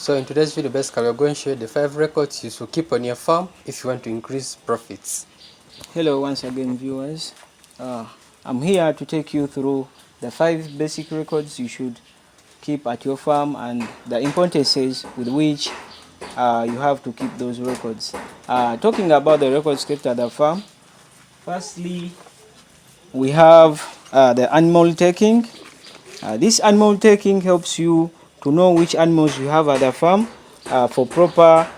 So in today's video, basically we're going to show you the 5 records you should keep on your farm if you want to increase profits. Hello once again, viewers. I'm here to take you through the 5 basic records you should keep at your farm and the importances with which you have to keep those records. Talking about the records kept at the farm, firstly we have the animal taking. This animal taking helps you to know which animals you have at the farm for proper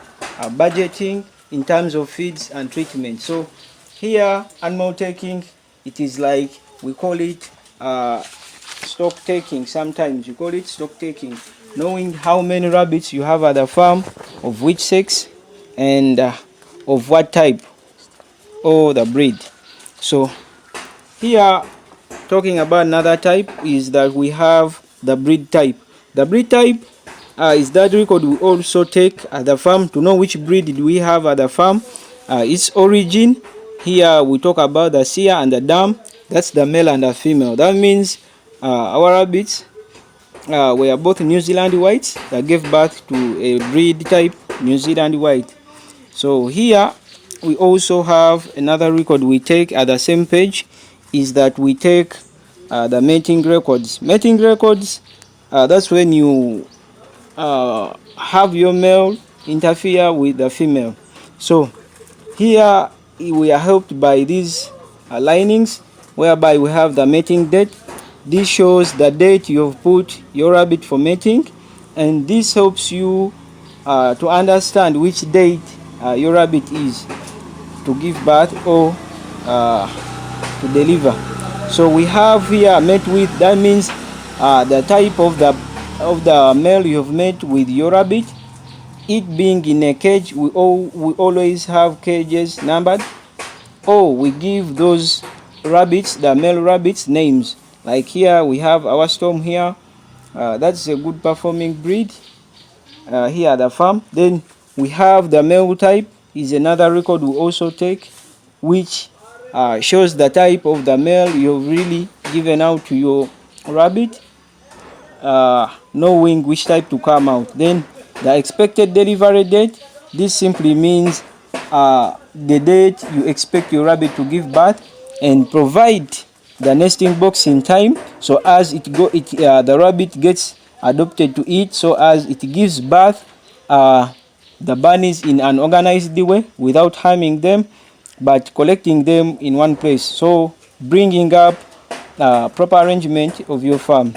budgeting in terms of feeds and treatment. So here, animal taking, it is like we call it stock taking. Sometimes you call it stock taking, knowing how many rabbits you have at the farm, of which sex, and of what type or the breed. So here, talking about another type is that we have the breed type. The breed type is that record we also take at the farm to know which breed do we have at the farm, its origin. Here we talk about the seer and the dam. That's the male and the female. That means our rabbits were both New Zealand whites that gave birth to a breed type New Zealand white. So here we also have another record we take at the same page, is that we take the mating records. Mating records, that's when you have your male interfere with the female. So here we are helped by these linings, whereby we have the mating date. This shows the date you have put your rabbit for mating, and this helps you to understand which date your rabbit is to give birth or to deliver. So we have here mate with, that means the type of the male you have met with your rabbit. It being in a cage, we always have cages numbered, or we give those rabbits, the male rabbits, names. Like here we have our Storm here, that's a good performing breed here at the farm. Then we have the male type, is another record we also take, which shows the type of the male you've really given out to your rabbit, knowing which type to come out. Then the expected delivery date, this simply means the date you expect your rabbit to give birth, and provide the nesting box in time, so as the rabbit gets adopted to it, so as it gives birth the bunnies in an organized way without harming them, but collecting them in one place. So bringing up proper arrangement of your farm.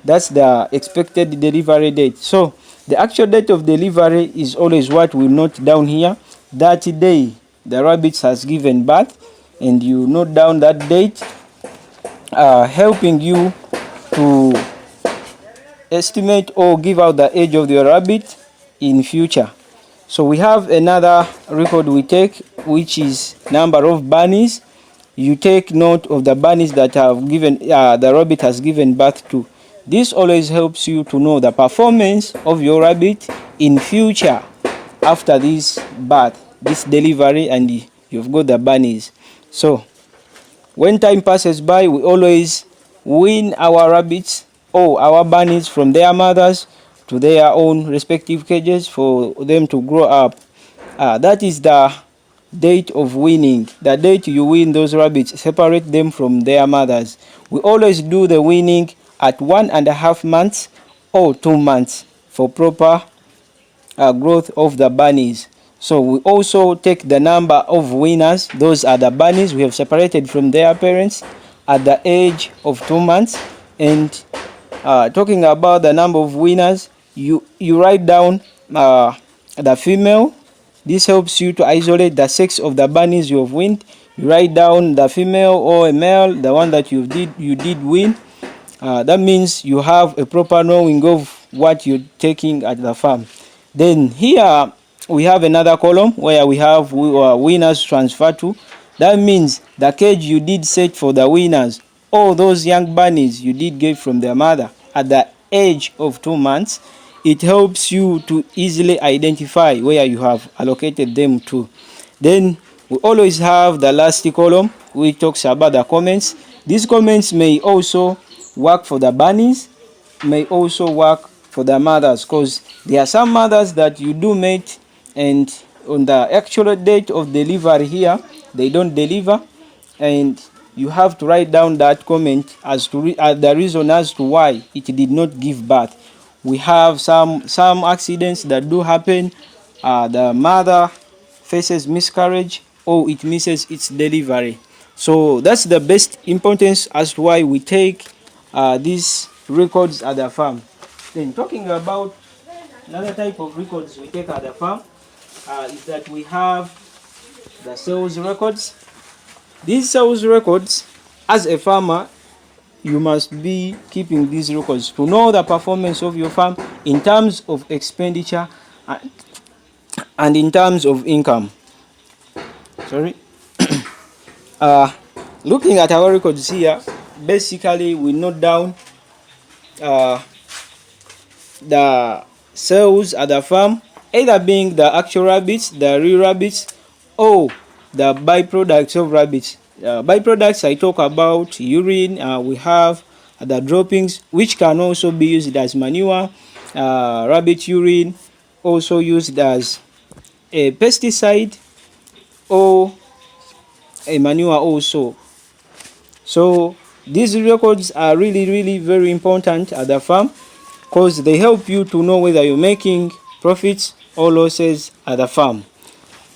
That's the expected delivery date. So the actual date of delivery is always what we note down here. That day the rabbit has given birth, and you note down that date, helping you to estimate or give out the age of your rabbit in future. So we have another record we take, which is number of bunnies. You take note of the bunnies that have given the rabbit has given birth to. This always helps you to know the performance of your rabbit in future after this birth, this delivery, and you've got the bunnies. So when time passes by, we always wean our rabbits or our bunnies from their mothers to their own respective cages for them to grow up. That is the date of weaning. The date you wean those rabbits, separate them from their mothers. We always do the weaning at 1.5 months or 2 months for proper growth of the bunnies. So we also take the number of weaners. Those are the bunnies we have separated from their parents at the age of 2 months. And talking about the number of weaners, you write down the female. This helps you to isolate the sex of the bunnies you have weaned. You write down the female or a male, the one that you did wean. That means you have a proper knowing of what you're taking at the farm. Then here we have another column where we have winners transfer to. That means the cage you did set for the winners, all those young bunnies you did get from their mother at the age of 2 months. It helps you to easily identify where you have allocated them to. Then we always have the last column which talks about the comments. These comments may also work for the bunnies, may also work for the mothers, because there are some mothers that you do meet and on the actual date of delivery here they don't deliver, and you have to write down that comment as to the reason as to why it did not give birth. We have some accidents that do happen. The mother faces miscarriage or it misses its delivery. So that's the best importance as to why we take these records at the farm. Then talking about another type of records we take at the farm is that we have the sales records. These sales records, as a farmer, you must be keeping these records to know the performance of your farm in terms of expenditure and in terms of income. Sorry. Looking at our records here, basically we note down the sales at the farm, either being the actual rabbits, the real rabbits, or the byproducts of rabbits. Byproducts I talk about urine. We have the droppings, which can also be used as manure. Rabbit urine also used as a pesticide or a manure also. So these records are really very important at the farm, because they help you to know whether you're making profits or losses at the farm.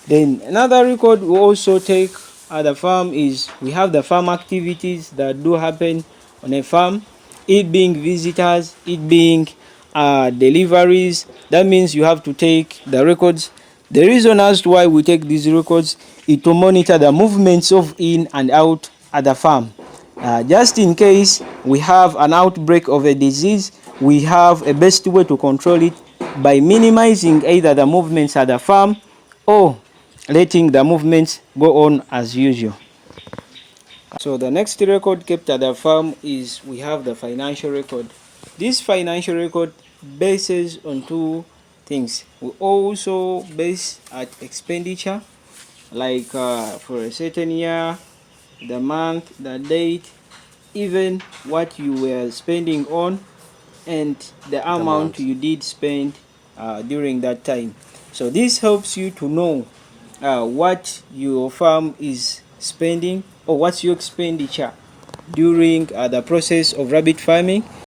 Then another record we also take at the farm is we have the farm activities that do happen on a farm, it being visitors, it being deliveries. That means you have to take the records. The reason as to why we take these records is to monitor the movements of in and out at the farm. Just in case we have an outbreak of a disease, we have a best way to control it by minimizing either the movements at the farm or letting the movements go on as usual. So the next record kept at the farm is we have the financial record. This financial record bases on two things. We also base at expenditure, like for a certain year, the month, the date, even what you were spending on, and the amount you did spend during that time. So this helps you to know what your farm is spending or what's your expenditure during the process of rabbit farming.